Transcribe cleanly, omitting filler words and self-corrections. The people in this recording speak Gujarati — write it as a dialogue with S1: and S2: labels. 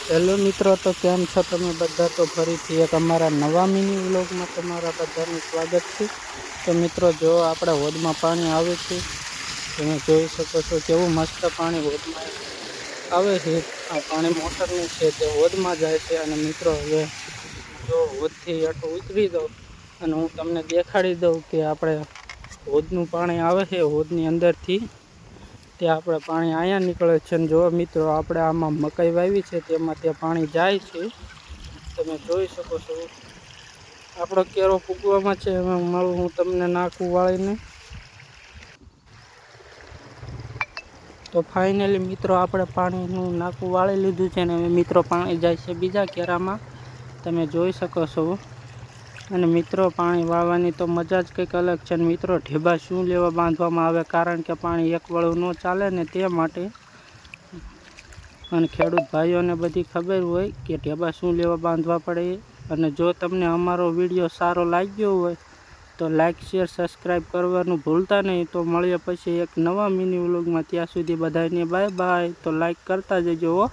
S1: હેલો મિત્રો, તો કેમ છો તમે બધા? તો ફરીથી એક અમારા નવા મિની વ્લોગમાં તમારા બધાનું સ્વાગત છે। તો મિત્રો, જો આપણા હોદમાં પાણી આવે છે, તમે જોઈ શકો છો કેવું મસ્ત પાણી હોદમાં આવે છે। આ પાણી મોટરનું છે તે હોદમાં જાય છે। અને મિત્રો, હવે જો હોદથી આટલું ઉતરી દઉં અને હું તમને દેખાડી દઉં કે આપણે હોદનું પાણી આવે છે હોદની અંદરથી, તે આપણે પાણી અહીંયા નીકળે છે। અને જો મિત્રો, આપણે આમાં મકાઈ વાવી છે તેમાં તે પાણી જાય છે, તમે જોઈ શકો છો। આપણો કેરો ફૂગવામાં છે, એમાં હું તમને નાખું વાળીને। તો ફાઇનલી મિત્રો, આપણે પાણીનું નાકું વાળી લીધું છે ને મિત્રો પાણી જાય છે બીજા કેરામાં, તમે જોઈ શકો છો। અને મિત્રો, પાણી વાળવાની તો મજા જ કંઈક અલગ છે। અને મિત્રો, ઢેબા શું લેવા બાંધવામાં આવે, કારણ કે પાણી એક વાળું ન ચાલે ને તે માટે। અને ખેડૂત ભાઈઓને બધી ખબર હોય કે ઢેબા શું લેવા બાંધવા પડે। અને જો તમને અમારો વિડીયો સારો લાગ્યો હોય તો લાઇક, શેર, સબસ્ક્રાઈબ કરવાનું ભૂલતા નહીં। તો મળીએ પછી એક નવા મિની વ્લોગમાં, ત્યાં સુધી બધાને બાય બાય। તો લાઇક કરતા જજો હો।